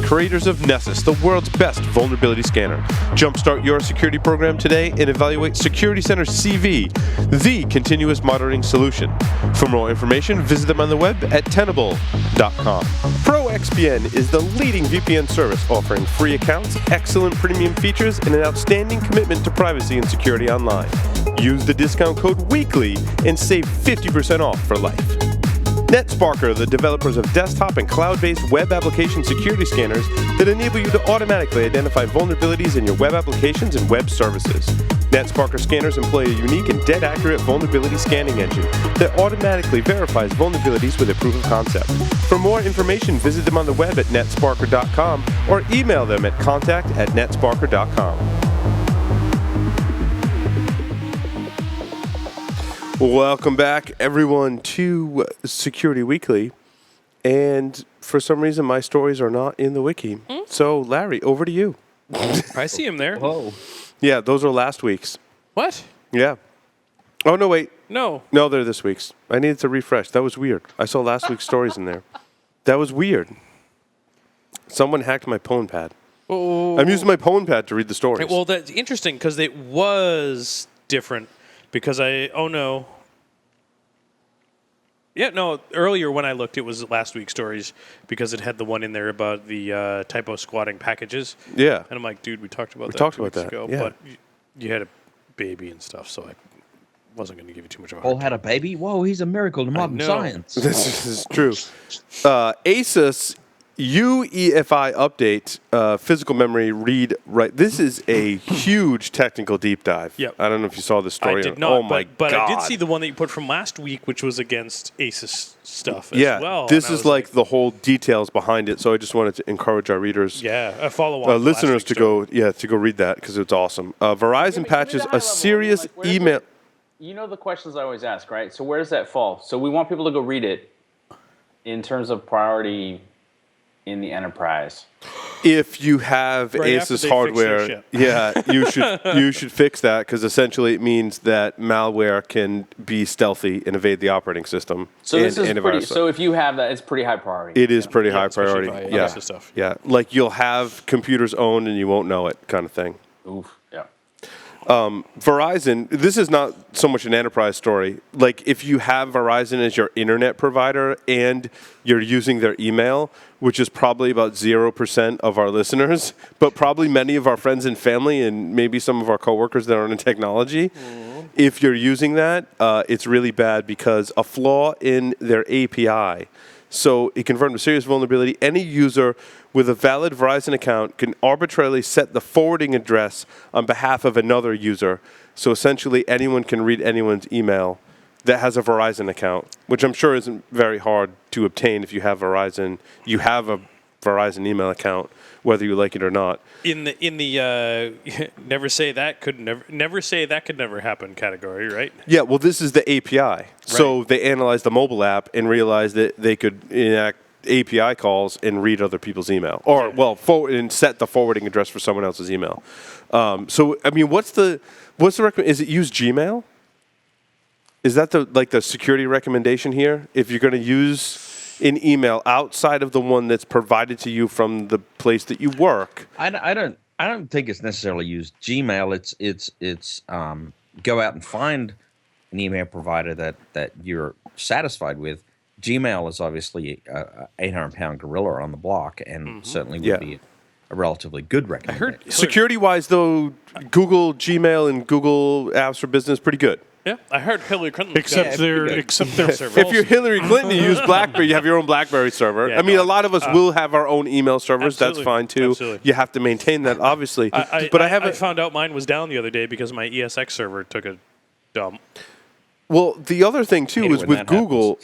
creators of Nessus, the world's best vulnerability scanner. Jumpstart your security program today and evaluate Security Center CV, the continuous monitoring solution. For more information, visit them on the web at tenable.com. ProXPN is the leading VPN service offering free accounts, excellent premium features, and an outstanding commitment to privacy and security online. Use the discount code WEEKLY and save 50% off for life. NetSparker, the developers of desktop and cloud-based web application security scanners that enable you to automatically identify vulnerabilities in your web applications and web services. NetSparker scanners employ a unique and dead-accurate vulnerability scanning engine that automatically verifies vulnerabilities with a proof of concept. For more information, visit them on the web at netsparker.com or email them at contact@netsparker.com. Welcome back, everyone, to Security Weekly. And for some reason, my stories are not in the wiki. So, Larry, over to you. I see him there. Whoa. Yeah, those are last week's. What? Yeah. Oh, no, wait. No. No, they're this week's. I needed to refresh. That was weird. I saw last week's stories in there. That was weird. Someone hacked my phone pad. Oh. I'm using my phone pad to read the stories. Well, that's interesting because it was different. Because oh no. Yeah, no, earlier when I looked, it was last week's stories because it had the one in there about the typo squatting packages. Yeah. And I'm like, dude, we talked about that talked 2 about weeks that, ago. yeah. But you had a baby and stuff, so I wasn't going to give you too much of a Paul hard had a baby? Whoa, he's a miracle to modern know. science. This is true. Asus UEFI update, physical memory read write. This is a huge technical deep dive. Yep. I don't know if you saw the story. I did not, Oh my but God. I did see the one that you put from last week, which was against Asus stuff as Yeah, well. this and I is was like the whole details behind it. So I just wanted to encourage our readers, follow on listeners to go read that because it's awesome. Verizon patches a serious email. You know the questions I always ask, right? So where does that fall? So we want people to go read it in terms of priority in the enterprise. If you have Asus hardware, you should fix that because essentially it means that malware can be stealthy and evade the operating system. So this is pretty. So if you have that, it's pretty high priority. It is pretty high priority. Stuff. Yeah, like you'll have computers owned and you won't know it, kind of thing. Oof. Yeah. Verizon, this is not so much an enterprise story. Like if you have Verizon as your internet provider and you're using their email, which is probably about 0% of our listeners, but probably many of our friends and family and maybe some of our coworkers that are in technology, if you're using that, it's really bad because a flaw in their API. So it confirmed a serious vulnerability. Any user with a valid Verizon account can arbitrarily set the forwarding address on behalf of another user. So essentially, anyone can read anyone's email that has a Verizon account, which I'm sure isn't very hard to obtain if you have Verizon. You have a Verizon email account, whether you like it or not. In the never say that could never happen category, right? Yeah, well, this is the API. So they analyzed the mobile app and realized that they could enact API calls and read other people's email, or forward and set the forwarding address for someone else's email. So I mean, what's the recommend? Is it use Gmail? Is that the security recommendation here? If you're going to use an email outside of the one that's provided to you from the place that you work, I don't think it's necessarily use Gmail. It's go out and find an email provider that you're satisfied with. Gmail is obviously a 800-pound gorilla on the block, and certainly would be a relatively good recommendation. Security-wise, though, Google Gmail and Google Apps for Business pretty good. Yeah, I heard Hillary Clinton. Except their server. If you're Hillary Clinton, you use BlackBerry. You have your own BlackBerry server. Yeah, I mean, a lot of us will have our own email servers. Absolutely. That's fine too. Absolutely. You have to maintain that, obviously. I found out mine was down the other day because my ESX server took a dump. Well, the other thing too is with Google.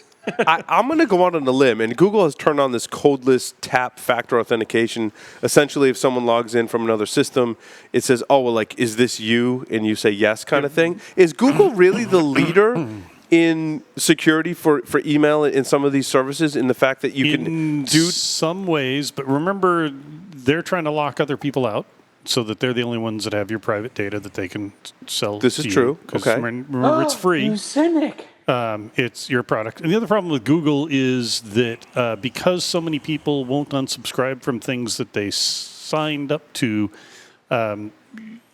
I'm going to go out on a limb, and Google has turned on this codeless tap factor authentication. Essentially, if someone logs in from another system, it says, "Oh, well, like, is this you?" And you say yes, kind of thing. Is Google really the leader in security for email in some of these services? In the fact that you can do some ways, but remember, they're trying to lock other people out, so that they're the only ones that have your private data that they can sell. This is true. Okay. Remember, it's free. You cynic. It's your product. And the other problem with Google is that because so many people won't unsubscribe from things that they signed up to,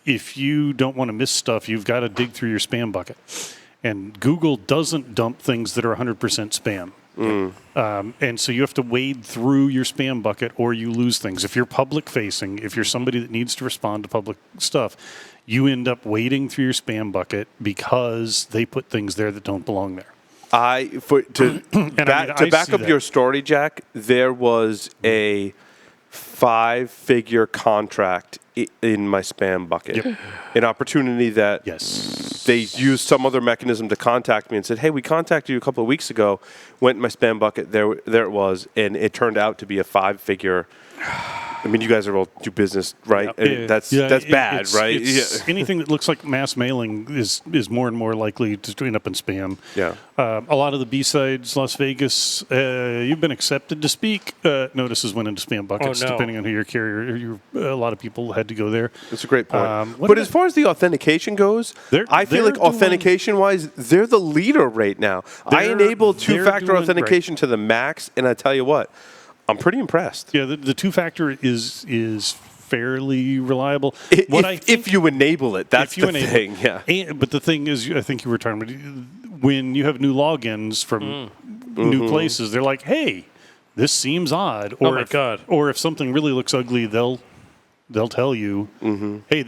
if you don't want to miss stuff, you've got to dig through your spam bucket. And Google doesn't dump things that are 100% spam. And so you have to wade through your spam bucket or you lose things. If you're public facing, if you're somebody that needs to respond to public stuff, you end up wading through your spam bucket because they put things there that don't belong there. To back up your story, Jack, there was a 5-figure contract in my spam bucket. Yep. An opportunity that they used some other mechanism to contact me and said, hey, we contacted you a couple of weeks ago, went in my spam bucket, there it was, and it turned out to be a 5-figure. I mean, you guys are all do business, right? Yeah. That's bad, right? Anything that looks like mass mailing is more and more likely to end up in spam. Yeah. A lot of the B-sides, Las Vegas, you've been accepted to speak. Notices went into spam buckets, depending on who your carrier. A lot of people had to go there. That's a great point. But as far as the authentication goes, I feel like authentication-wise, they're the leader right now. I enabled two-factor authentication to the max, and I tell you what, I'm pretty impressed. Yeah, the two-factor is fairly reliable. If you enable it, that's the thing. Yeah. But the thing is, I think you were talking about, when you have new logins from new places, they're like, hey, this seems odd. Or my God. Or if something really looks ugly, they'll tell you, hey,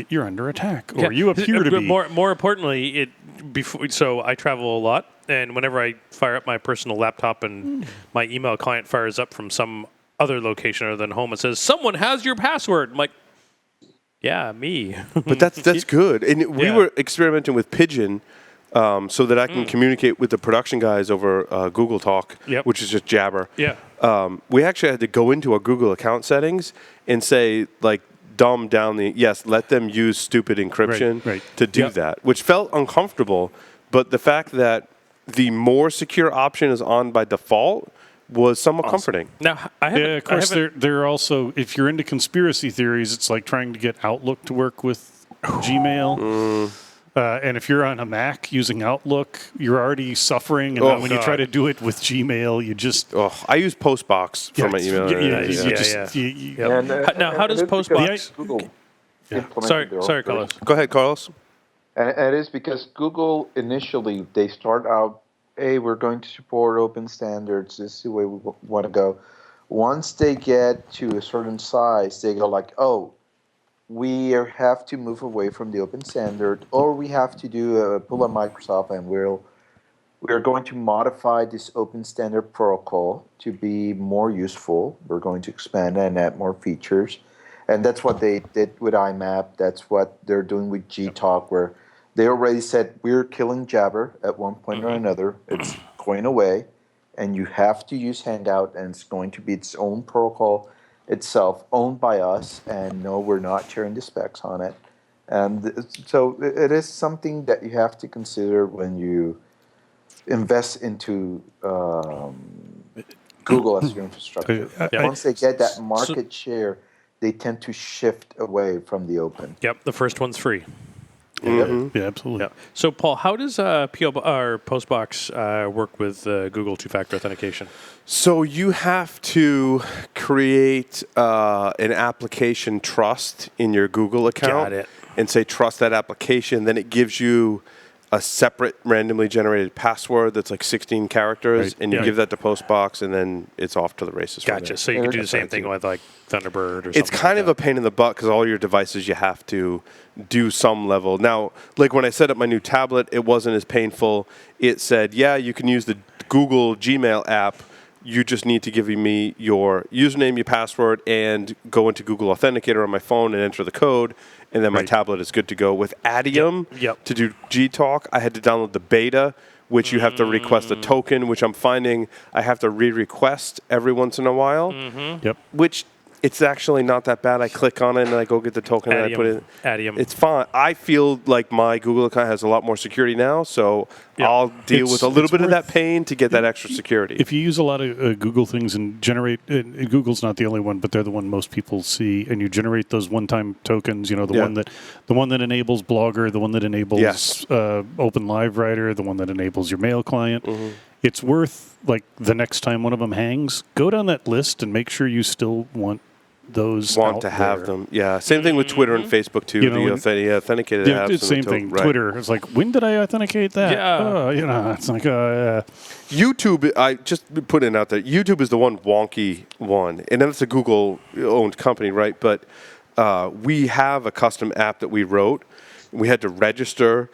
you're under attack, or you appear to be. More importantly, so I travel a lot, and whenever I fire up my personal laptop and my email client fires up from some other location other than home, it says, someone has your password. I'm like, yeah, me. But that's good. And we were experimenting with Pigeon so that I can communicate with the production guys over Google Talk, which is just Jabber. Yeah. We actually had to go into our Google account settings and say, like, dumb down let them use stupid encryption to do that, which felt uncomfortable. But the fact that the more secure option is on by default was somewhat comforting. Now, of course, they're also, if you're into conspiracy theories, it's like trying to get Outlook to work with Gmail. And if you're on a Mac using Outlook, you're already suffering. And when you try to do it with Gmail, you just... I use Postbox for my email. Now, how does Postbox... Google Sorry, Carlos. Go ahead, Carlos. And it is because Google initially, they start out, hey, we're going to support open standards. This is the way we want to go. Once they get to a certain size, they go like, oh, we have to move away from the open standard, or we have to do a pull on Microsoft, and we're going to modify this open standard protocol to be more useful. We're going to expand and add more features. And that's what they did with IMAP. That's what they're doing with Gtalk, where they already said we're killing Jabber at one point or another. It's going away, and you have to use Hangout, and it's going to be its own protocol itself, owned by us, and no, we're not sharing the specs on it. And so it is something that you have to consider when you invest into Google as your infrastructure. Once they get that market share, they tend to shift away from the open. Yep, the first one's free. Yeah, absolutely. Yeah. So, Paul, how does Postbox work with Google two-factor authentication? So you have to create an application trust in your Google account and say trust that application. Then it gives you a separate randomly generated password that's like 16 characters, and you give that to Postbox, and then it's off to the races. Gotcha. So you can do the same thing with like Thunderbird or something. It's kind of a pain in the butt because all your devices you have to do some level. Now, like when I set up my new tablet, it wasn't as painful. It said, yeah, you can use the Google Gmail app. You just need to give me your username, your password, and go into Google Authenticator on my phone and enter the code, and then my tablet is good to go. With Adium, to do Gtalk, I had to download the beta, which you have to request a token, which I'm finding I have to re-request every once in a while, which It's actually not that bad. I click on it and I go get the token and I put it. Adium. It's fine. I feel like my Google account has a lot more security now, so I'll deal with a little bit of that pain to get that extra security. If you use a lot of Google things and generate, Google's not the only one, but they're the one most people see, and you generate those one-time tokens. You know, the one that enables Blogger, the one that enables Open Live Writer, the one that enables your mail client. Mm-hmm. It's worth, like, the next time one of them hangs, go down that list and make sure you still want those to have them. Yeah. Same thing with Twitter and Facebook too. You know, the authenticated apps. It's the same thing. Right. Twitter. It's like, when did I authenticate that? Yeah. It's like YouTube. I just put it out there. YouTube is the one wonky one, and then it's a Google-owned company, right? But we have a custom app that we wrote. We had to register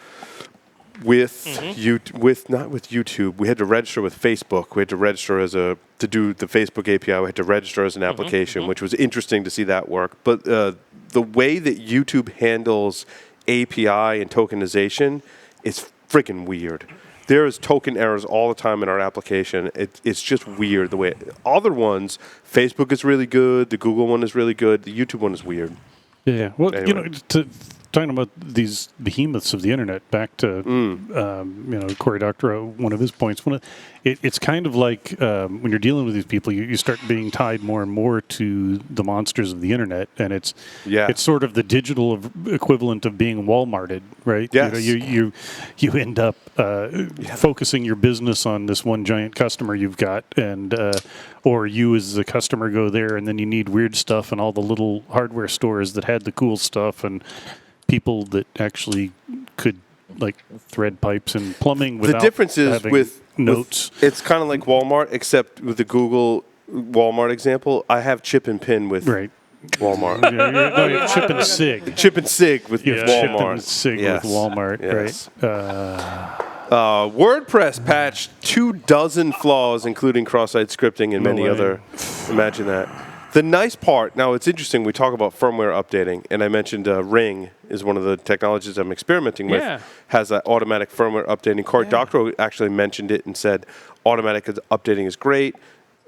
with not with YouTube. We had to register with Facebook. We had to register to do the Facebook API. We had to register as an application, which was interesting to see that work. But the way that YouTube handles API and tokenization is freaking weird. There is token errors all the time in our application. It's just weird the way other ones. Facebook is really good. The Google one is really good. The YouTube one is weird. Yeah. Well, anyway. Talking about these behemoths of the internet, back to Cory Doctorow, one of his points. It's kind of like when you're dealing with these people, you start being tied more and more to the monsters of the internet, and it's sort of the digital equivalent of being Walmarted, right? Yes. You end up focusing your business on this one giant customer you've got, and or you as the customer go there, and then you need weird stuff, and all the little hardware stores that had the cool stuff, and people that actually could, like, thread pipes and plumbing without the difference is with notes. It's kind of like Walmart, except with the Google Walmart example, I have chip and pin with Walmart. You're chip and sig. Chip and sig with Walmart. Chip and sig with Walmart, right? WordPress patched 24 flaws, including cross-site scripting and many other. Imagine that. The nice part, now it's interesting, we talk about firmware updating, and I mentioned Ring is one of the technologies I'm experimenting with, has that automatic firmware updating. Cory Doctorow actually mentioned it and said automatic updating is great.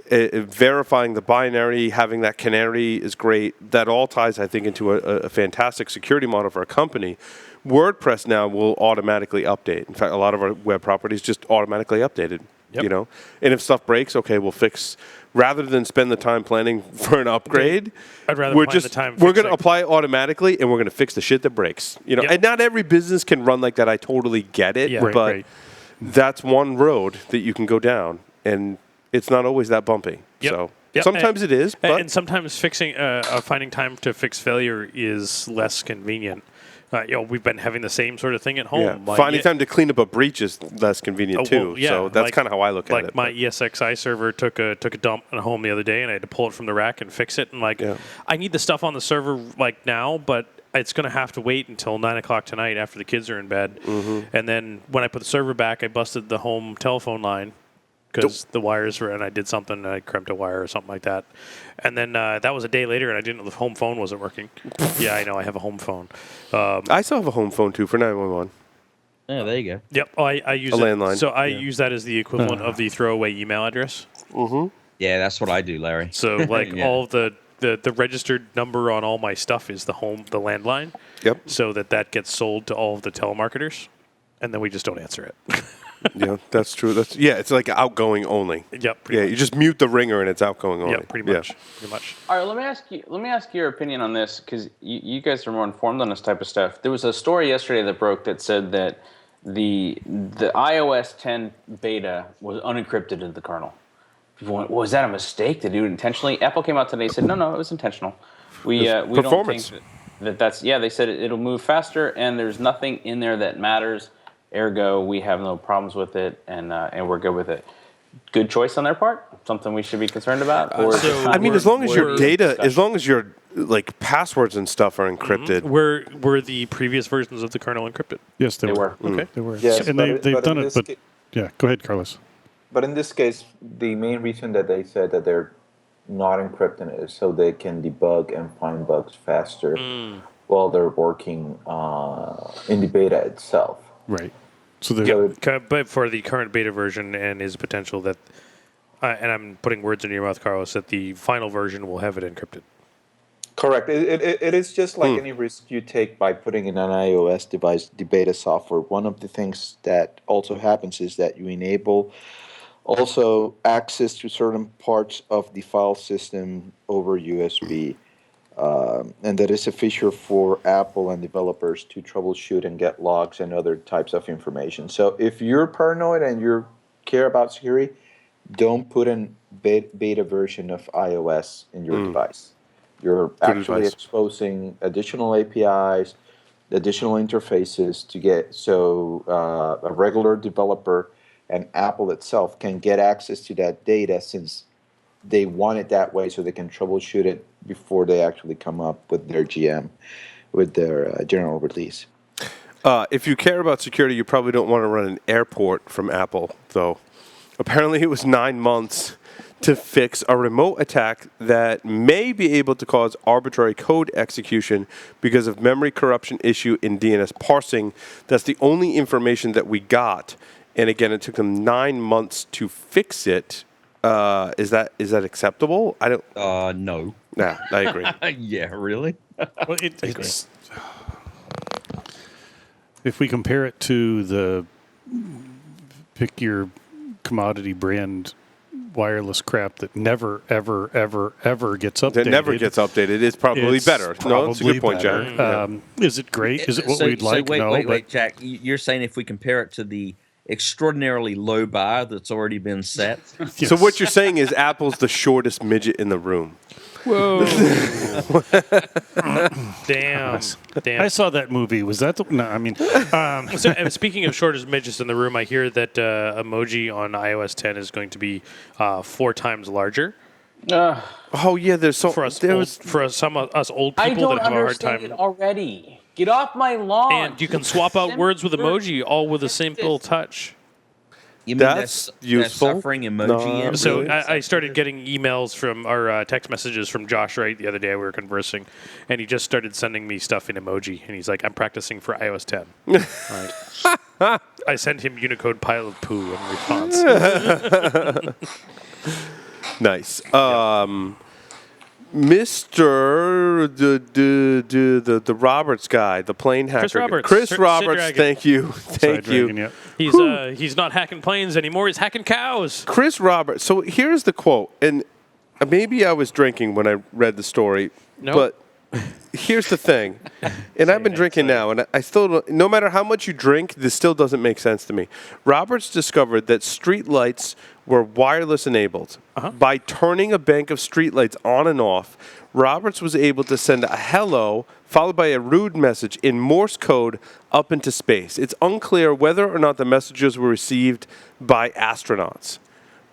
Verifying the binary, having that canary is great. That all ties, I think, into a fantastic security model for a company. WordPress now will automatically update. In fact, a lot of our web properties just automatically updated. You know, and if stuff breaks, okay, we'll fix. Rather than spend the time planning for an upgrade, I'd rather we're going to apply it automatically, and we're going to fix the shit that breaks. You know, and not every business can run like that. I totally get it, but that's one road that you can go down, and it's not always that bumpy. So sometimes it is, but and sometimes finding time to fix failure is less convenient. We've been having the same sort of thing at home. Yeah. Finding time to clean up a breach is less convenient too. So that's kind of how I look at it. Like my ESXi server took a dump at home the other day, and I had to pull it from the rack and fix it. And I need the stuff on the server now, but it's going to have to wait until 9 o'clock tonight after the kids are in bed. Mm-hmm. And then when I put the server back, I busted the home telephone line because the wires were, and I did something, and I crimped a wire or something like that. And then that was a day later, and I didn't know the home phone wasn't working. Yeah, I know. I have a home phone. I still have a home phone, too, for 911. Yeah, there you go. Yep. I use a landline. So I use that as the equivalent of the throwaway email address. Mm-hmm. Yeah, that's what I do, Larry. So, all of the registered number on all my stuff is the landline. Yep. So that gets sold to all of the telemarketers, and then we just don't answer it. Yeah, that's true. It's like outgoing only. Yep. You just mute the ringer and it's outgoing only. Yeah, pretty much. All right, let me ask you your opinion on this, because you guys are more informed on this type of stuff. There was a story yesterday that broke that said that the iOS 10 beta was unencrypted in the kernel. People went, was that a mistake? Did they do it intentionally? Apple came out today and said, no, it was intentional. We don't think that's they said it'll move faster, and there's nothing in there that matters. Ergo, we have no problems with it, and we're good with it. Good choice on their part? Something we should be concerned about? Or as long as your data, as long as your passwords and stuff are encrypted. Mm-hmm. Were the previous versions of the kernel encrypted? Yes, they were. Okay, they were. Yes, and they've done it. But go ahead, Carlos. But in this case, the main reason that they said that they're not encrypting it is so they can debug and find bugs faster while they're working in the beta itself. Right. So but for the current beta version, and is potential that, and I'm putting words in your mouth, Carlos, that the final version will have it encrypted. Correct. It is just like any risk you take by putting in an iOS device, the beta software. One of the things that also happens is that you enable also access to certain parts of the file system over USB. And that is a feature for Apple and developers to troubleshoot and get logs and other types of information. So if you're paranoid and you care about security, don't put in beta version of iOS in your device. You're actually exposing additional APIs, additional interfaces to get a regular developer and Apple itself can get access to that data since they want it that way so they can troubleshoot it before they actually come up with their general release. If you care about security, you probably don't want to run an airport from Apple, though. Apparently it was 9 months to fix a remote attack that may be able to cause arbitrary code execution because of memory corruption issue in DNS parsing. That's the only information that we got. And again, it took them 9 months to fix it. Is that acceptable? I don't. No. Nah, I agree. Yeah, really? Well, it's if we compare it to the pick your commodity brand wireless crap that never, ever, ever, ever gets updated. That never gets updated. It's probably better. No, that's a good point, better. Jack. Is it great? Is it what we'd like? Wait, no. wait, Jack. You're saying if we compare it to the extraordinarily low bar that's already been set? Yes. So what you're saying is Apple's the shortest midget in the room. Whoa. Damn. I saw that movie. Was that the... No, I mean... So, and speaking of shortest midgets in the room, I hear that Emoji on iOS 10 is going to be 4 times larger. Oh yeah, there's so For us, some of us old I people don't that have a hard understand time. it already. Get off my lawn. And you can swap out words with emoji, all with a simple touch. You mean That's useful. suffering emoji? No, So really? I started getting emails from our text messages from Josh Wright the other day. We were conversing, and he just started sending me stuff in emoji. And he's like, "I'm practicing for iOS 10." Right. I sent him Unicode pile of poo in response. Nice. Mr. The Roberts guy, the plane hacker. Chris Roberts. Chris Sid Roberts, Dragon. thank you. Thank you. Dragon, yeah. He's not hacking planes anymore. He's hacking cows. Chris Roberts. So here's the quote, and maybe I was drinking when I read the story, Nope. but here's the thing, and I've been drinking now, and I still don't, no matter how much you drink, this still doesn't make sense to me. Roberts discovered that street lights were wireless enabled. By turning a bank of streetlights on and off, Roberts was able to send a hello followed by a rude message in Morse code up into space. It's unclear whether or not the messages were received by astronauts.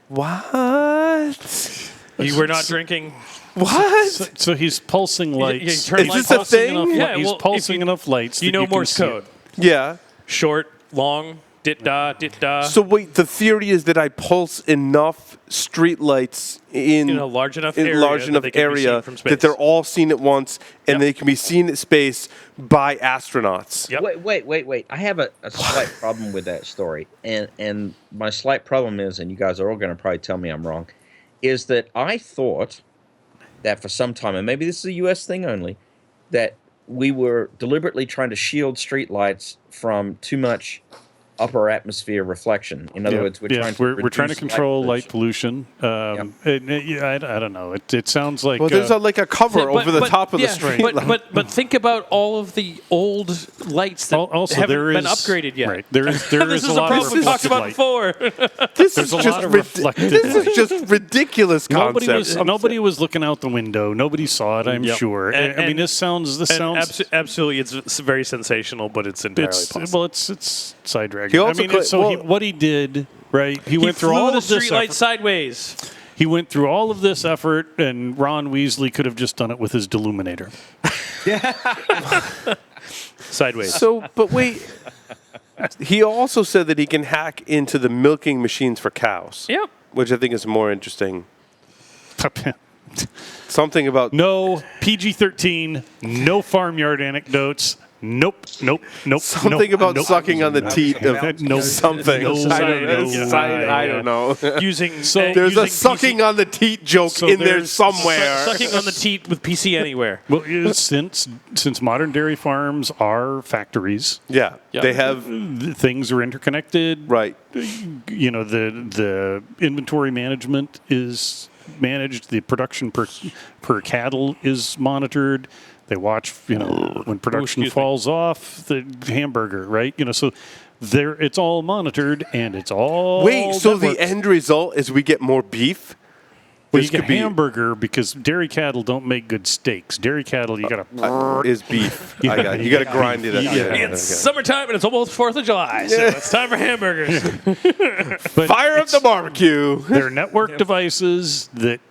What? You were not drinking. What? So he's pulsing lights. turn Is this a thing? Yeah, He's well, pulsing if you- enough lights. You that know you can Morse see it. code. Yeah. Short, long, dit-da, dit-da. So wait, the theory is that I pulse enough streetlights in a large enough in area large that enough they can be seen area from space. that they're all seen at once and Yep. they can be seen at space by astronauts. Yep. Wait. I have a slight problem with that story. And my slight problem is, and you guys are all going to probably tell me I'm wrong, is that I thought that for some time, and maybe this is a U.S. thing only, that we were deliberately trying to shield streetlights from too much upper atmosphere reflection. In other words, we're trying to control light pollution. I don't know. It sounds like Well, there's like a cover over the top of the street. But think about all of the old lights that also haven't there been is upgraded yet. Right. There This is is a a lot of problem we talked reflected about light. before. This There's is a just lot of reflected this light. is just ridiculous concept. Nobody was looking out the window. Nobody saw it. I'm sure. I mean, this sounds. Absolutely, it's very sensational, but it's entirely possible. Well, it's side dragging. He also What he did, right? He went through flew all the of this streetlight effort. sideways. He went through all of this effort, and Ron Weasley could have just done it with his Deluminator. Sideways. So, but wait. He also said that he can hack into the milking machines for cows. Yep. Which I think is more interesting. Something about No PG-13, no farmyard anecdotes, Nope. Something about sucking on the teat of Nope. something. No, I don't know. Using There's a sucking on the teat joke in there somewhere. Sucking on the teat with PC Anywhere. Well, since modern dairy farms are factories, Yeah, they have things are interconnected. right. You know, the inventory management is managed. The production per cattle is monitored. They watch, you know, when production falls off, the hamburger, right? You know, so it's all monitored and it's all Wait, so the networked. end result is we get more beef? Well, This you get could be- hamburger because dairy cattle don't make good steaks. Dairy cattle, you gotta is beef. You got to grind it up. Yeah. It's summertime and it's almost 4th of July, so it's time for hamburgers. But Fire up the barbecue. they're network devices that,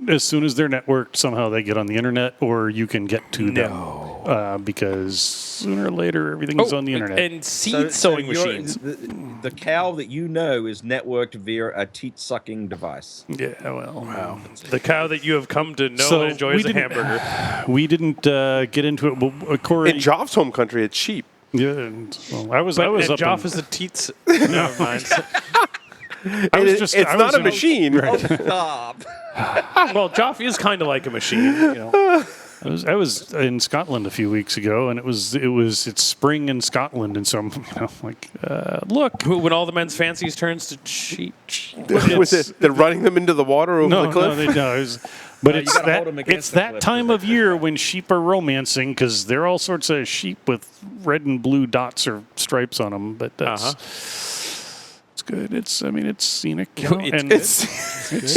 as soon as they're networked, somehow they get on the internet, or you can get to them because sooner or later everything is on the internet. And seed sewing machines. The cow that you know is networked via a teat-sucking device. Yeah, well, The cow that you have come to know and enjoy as a hamburger. we didn't get into it. But Corey, In Joff's home country, it's sheep. yeah, well, I was And up. Joff in, is the teats. Never mind. I was just. It's I not was a in- machine. Stop. Well, Joff is kind of like a machine. You know. I was in Scotland a few weeks ago, and it's spring in Scotland, and so I'm like, look. When all the men's fancies turns to sheep. Was it? They're running them into the water over the cliff? But you it's gotta hold 'em that against it's the that cliff time so of year when sheep are romancing because there are all sorts of sheep with red and blue dots or stripes on them. But that's it's good. It's scenic. You know, and It's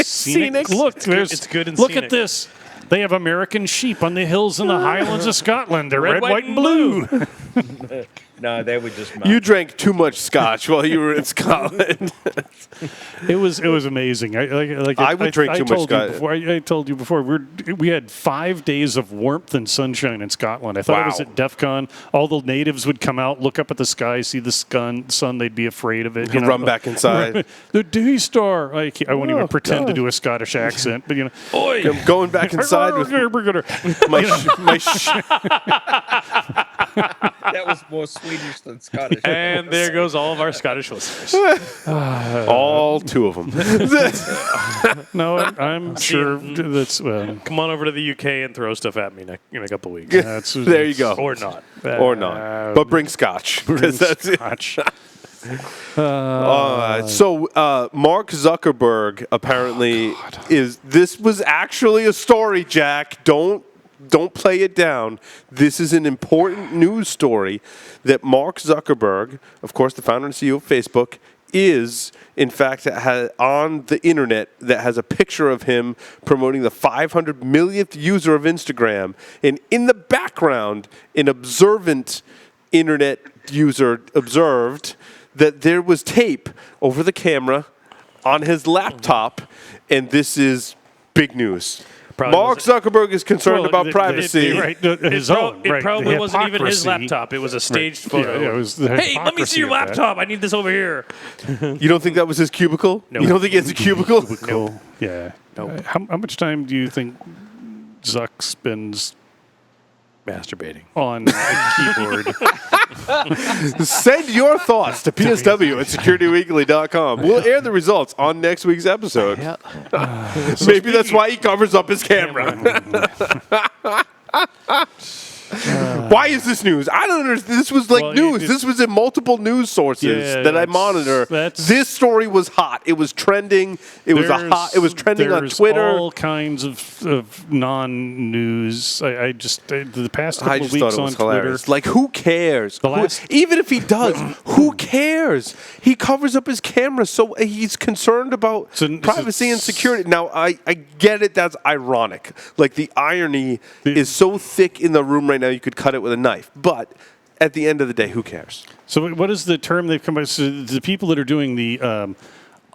scenic. Look, it's good and look scenic. at this. They have American sheep on the hills in the Highlands of Scotland. They're red, white, and blue. No, they were just. You drank too much scotch while you were in Scotland. It was amazing. I would drink too much scotch. I told you before. We had 5 days of warmth and sunshine in Scotland. I thought it was Wow. at DEF CON. All the natives would come out, look up at the sky, see the sun. They'd be afraid of it. Run back inside. The Day Star. I won't even pretend to God. do a Scottish accent, but I'm going back inside with my That was more Swedish than Scottish. And there goes all of our Scottish listeners. all two of them. No, I'm sure that's Come on over to the UK and throw stuff at me in a couple weeks. There you go. Or not. Or not. But bring scotch. 'cause that's it. Scotch. So Mark Zuckerberg apparently this was actually a story, Jack. Don't play it down. This is an important news story that Mark Zuckerberg, of course, the founder and CEO of Facebook, is, in fact, on the internet that has a picture of him promoting the 500 millionth user of Instagram. And in the background, an observant internet user observed that there was tape over the camera on his laptop, and this is big news. Mark Zuckerberg is concerned about privacy. It probably wasn't even his laptop. It was a staged photo. Yeah, it was the Hey, let me see your hypocrisy of that. laptop. I need this over here. You don't think that was his cubicle? No. You don't think he has a cubicle? Cool. Yeah. Nope. How much time do you think Zuck spends Masturbating. on a keyboard? Send your thoughts to psw@securityweekly.com. We'll air the results on next week's episode. Maybe that's why he covers up his camera. Why is this news? I don't understand. This was like news. This was in multiple news sources that I monitor. This story was hot. It was trending. It was trending on Twitter. All kinds of non-news. The past couple I of just weeks thought it on was Twitter. hilarious. Like, who cares? Even if he does, who cares? He covers up his camera, so he's concerned about privacy and security. Now, I get it. That's ironic. Like, the irony is so thick in the room right now, you could cut it with a knife. But at the end of the day, who cares? So what is the term they've come up with? So the people that are doing the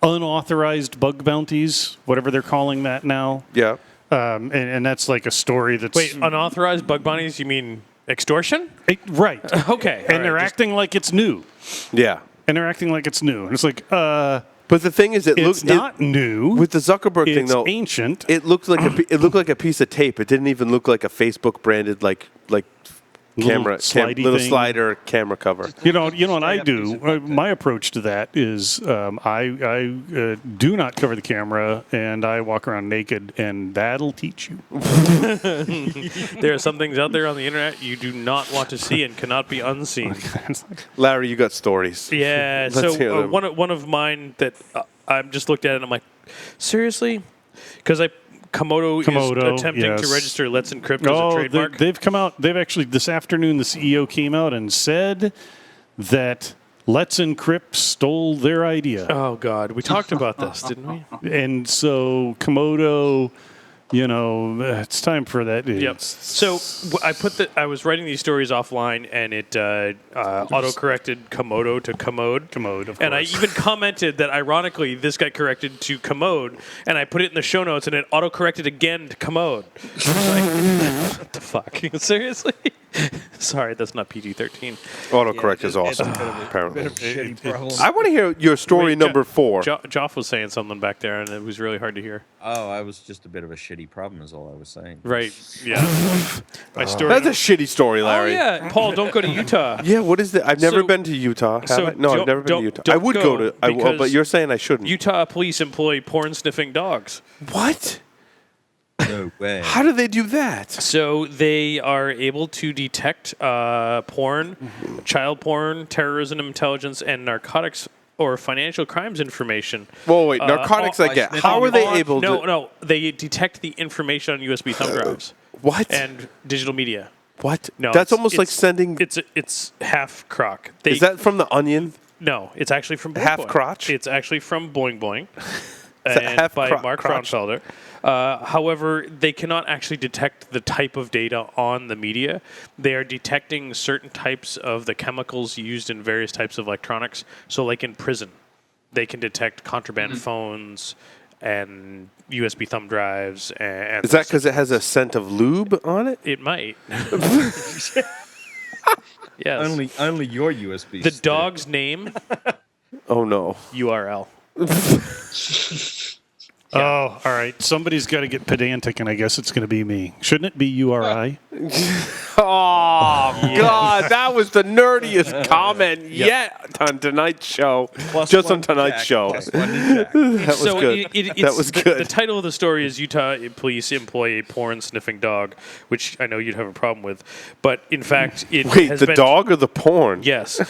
unauthorized bug bounties, whatever they're calling that now. Yeah. And that's like a story that's... Wait, unauthorized bug bounties? You mean extortion? Right. Okay. And they're acting like it's new. Yeah. And they're acting like it's new. And it's like, but the thing is, it's not new. With the Zuckerberg thing, though, it's ancient. It looked like a piece of tape. It didn't even look like a Facebook branded like slidey little thing. slider camera cover. You know what I do? My approach to that is I do not cover the camera, and I walk around naked, and that'll teach you. There are some things out there on the internet you do not want to see and cannot be unseen. Larry, you got stories. Yeah. Let's hear So them. one of mine that I've just looked at it and I'm like, seriously? Because Komodo is attempting to yes. register Let's Encrypt as a trademark. They've come out. They've actually this afternoon. The CEO came out and said that Let's Encrypt stole their idea, Oh God, we talked about this, didn't we? and so Komodo. It's time for that. Yep. So I was writing these stories offline, and it auto-corrected Komodo to commode. Commode, of And I course. even commented that, ironically, this got corrected to commode, and I put it in the show notes, and it auto-corrected again to commode. Like, what the fuck? Seriously? Sorry, that's not PG-13. Autocorrect is it's awesome, a bit of a- apparently. Bit of a shitty problem. I want to hear your story Wait, number 4. Joff was saying something back there, and it was really hard to hear. Oh, I was just a bit of a shitty problem, is all I was saying. Right. Yeah. My story. That's a shitty story, Oh Larry. yeah, Paul, don't go to Utah. Yeah, what is that? I've never So- been to Utah. Have so I? No, don't- I've never been to don't- Utah. don't I would go to. I will, because but you're saying I shouldn't. Utah police employ porn-sniffing dogs. What? No way. How do they do that? So they are able to detect porn, child porn, terrorism, intelligence, and narcotics or financial crimes information. Well, wait, narcotics I get. How are they able to? No, they detect the information on USB thumb drives What? and digital media. What? No, That's it's- almost like it's- sending. It's half crock. Is that from the Onion? No, it's actually from Boing Half Boing. crotch? It's actually from Boing Boing. that And half by Mark crotch? Fraunfelder. However, they cannot actually detect the type of data on the media. They are detecting certain types of the chemicals used in various types of electronics. So, like in prison, they can detect contraband phones and USB thumb drives. And Is that because it has a scent of lube on it? it might? Yes. Only your USB. The dog's name, Oh no. URL. Oh, all right. Somebody's got to get pedantic, and I guess it's going to be me. Shouldn't it be URI? Oh God, that was the nerdiest comment yet on tonight's show. Just on tonight's show. That was So good. That was good. The title of the story is Utah police employ a porn-sniffing dog, which I know you'd have a problem with. But in fact, it Wait, has the been, dog or the porn? Yes.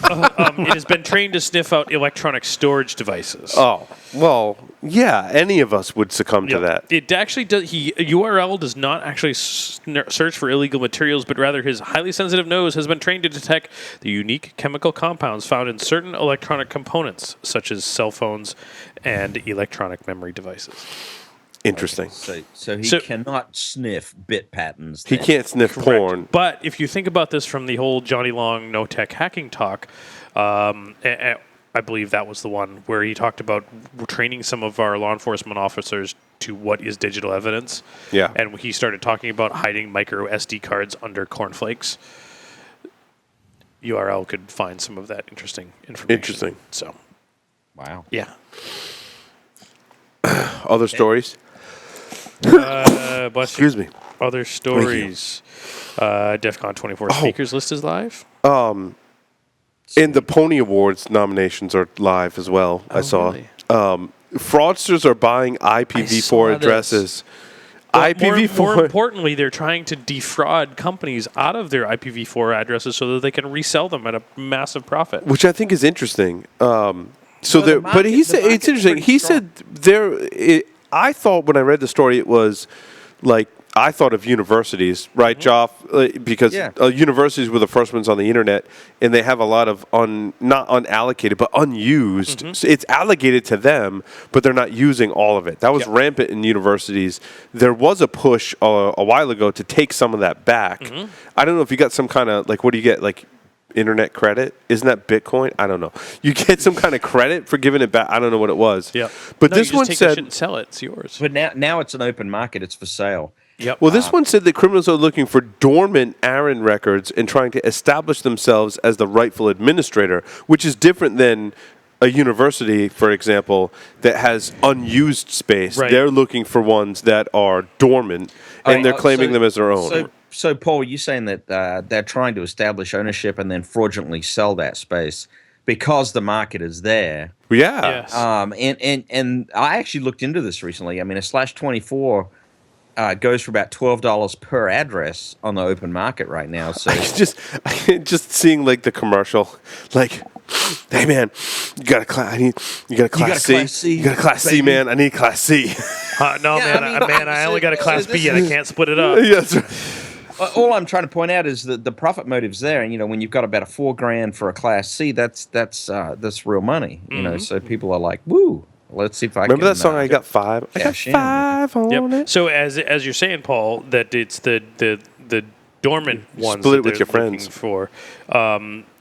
It has been trained to sniff out electronic storage devices. Oh, well, yeah, any of us would succumb to that. It actually does. URL does not actually search for illegal materials, but rather his highly sensitive nose has been trained to detect the unique chemical compounds found in certain electronic components, such as cell phones and electronic memory devices. Interesting. So he So- cannot sniff bit patterns. He then. can't sniff porn. But if you think about this from the whole Johnny Long no tech hacking talk, I believe that was the one where he talked about training some of our law enforcement officers to what is digital evidence. Yeah. And he started talking about hiding micro SD cards under cornflakes. URL could find some of that interesting information. Interesting. So, Wow. yeah. Other stories? Bless you. Excuse me. Other stories. DEF CON 24 speakers list is live. And the Pony Awards nominations are live as well, I saw. really? Fraudsters are buying I IPv4 saw this. addresses. More IPv4. importantly, they're trying to defraud companies out of their IPv4 addresses so that they can resell them at a massive profit. Which I think is interesting. But market- he the said it's market's interesting. pretty He said I thought when I read the story, it was like I thought of universities, right, Joff? Because Yeah. universities were the first ones on the internet, and they have a lot of not unallocated but unused. So it's allocated to them, but they're not using all of it. That was rampant in universities. There was a push a while ago to take some of that back. I don't know if you got some kind of what do you get internet credit? Isn't that Bitcoin? I don't know. You get some kind of credit for giving it back. I don't know what it was. Yeah. But No, this you just one take that said, shit and sell it. It's yours. But now it's an open market. It's for sale. Yep. well, this one said that criminals are looking for dormant ARIN records and trying to establish themselves as the rightful administrator, which is different than a university, for example, that has unused space. Right. They're looking for ones that are dormant, and they're claiming them as their own. So, Paul, you're saying that they're trying to establish ownership and then fraudulently sell that space because the market is there. Yeah. Yes. And I actually looked into this recently. I mean, a slash 24 goes for about $12 per address on the open market right now. So just seeing like the commercial, like, hey man, you got a class C. You got a class C, baby. man. I need class C. No, Yeah, man, I only got a class so B and I can't split it up. Yeah, that's right. all I'm trying to point out is that the profit motive's there, and when you've got about a $4,000 for a class C, that's real money. So people are like, "Woo, let's see if I Remember can." that song? I got 5. I got cash in. 5 on it. So as you're saying, Paul, that it's the dormant ones Split it that with your they're looking friends. for.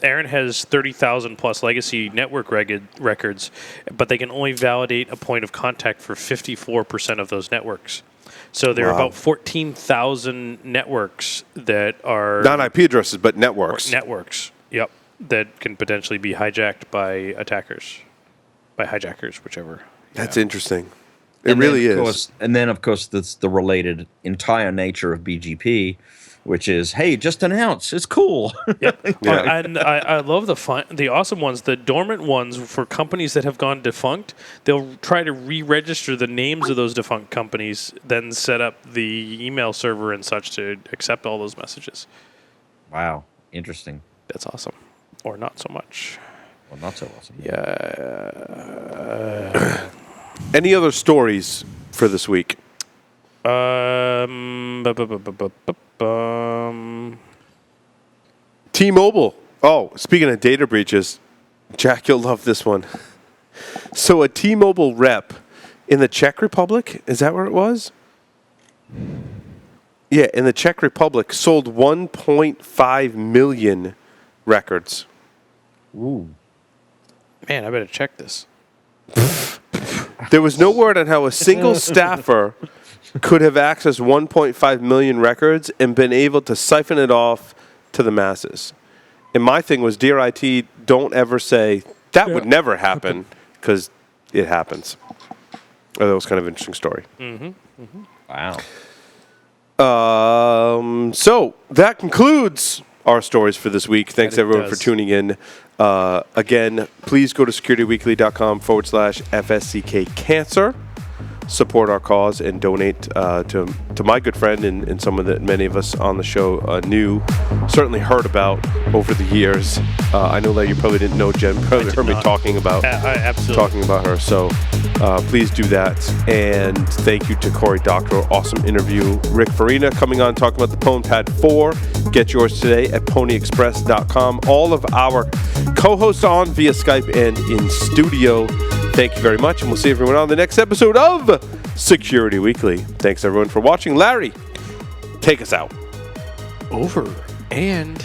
Aaron has 30,000 plus legacy network records, but they can only validate a point of contact for 54% of those networks. So there are Wow. about 14,000 networks that are Not IP addresses, but networks. networks. Yep, that can potentially be hijacked by attackers, by hijackers, whichever. That's interesting. It And really then, of is. course, and then, of course, that's the related entire nature of BGP, which is, hey, just announce. It's cool. Yep. Yeah. And I love the awesome ones, the dormant ones for companies that have gone defunct. They'll try to re-register the names of those defunct companies, then set up the email server and such to accept all those messages. Wow. Interesting. That's awesome. Or not so much. Well, not so awesome. Yeah. Any other stories for this week? T-Mobile. Oh, speaking of data breaches, Jack, you'll love this one. So a T-Mobile rep in the Czech Republic, is that where it was? Yeah, in the Czech Republic, sold 1.5 million records. Ooh. Man, I better check this. There was no word on how a single staffer could have accessed 1.5 million records and been able to siphon it off to the masses. And my thing was, dear IT, don't ever say, that would never happen, because it happens. Oh, that was kind of an interesting story. Wow. So that concludes our stories for this week. Thanks, That it everyone, does. for tuning in. Again, please go to securityweekly.com/FSCK Cancer. Support our cause and donate to my good friend and someone that many of us on the show knew, certainly heard about over the years. I know that you probably didn't know Jen, probably heard me talking about her. So please do that. And thank you to Corey Doctorow. Awesome interview. Rick Farina coming on talking about the PwnPad 4. Get yours today at ponyexpress.com. All of our co-hosts on via Skype and in studio. Thank you very much, and we'll see everyone on the next episode of Security Weekly. Thanks, everyone, for watching. Larry, take us out. Over and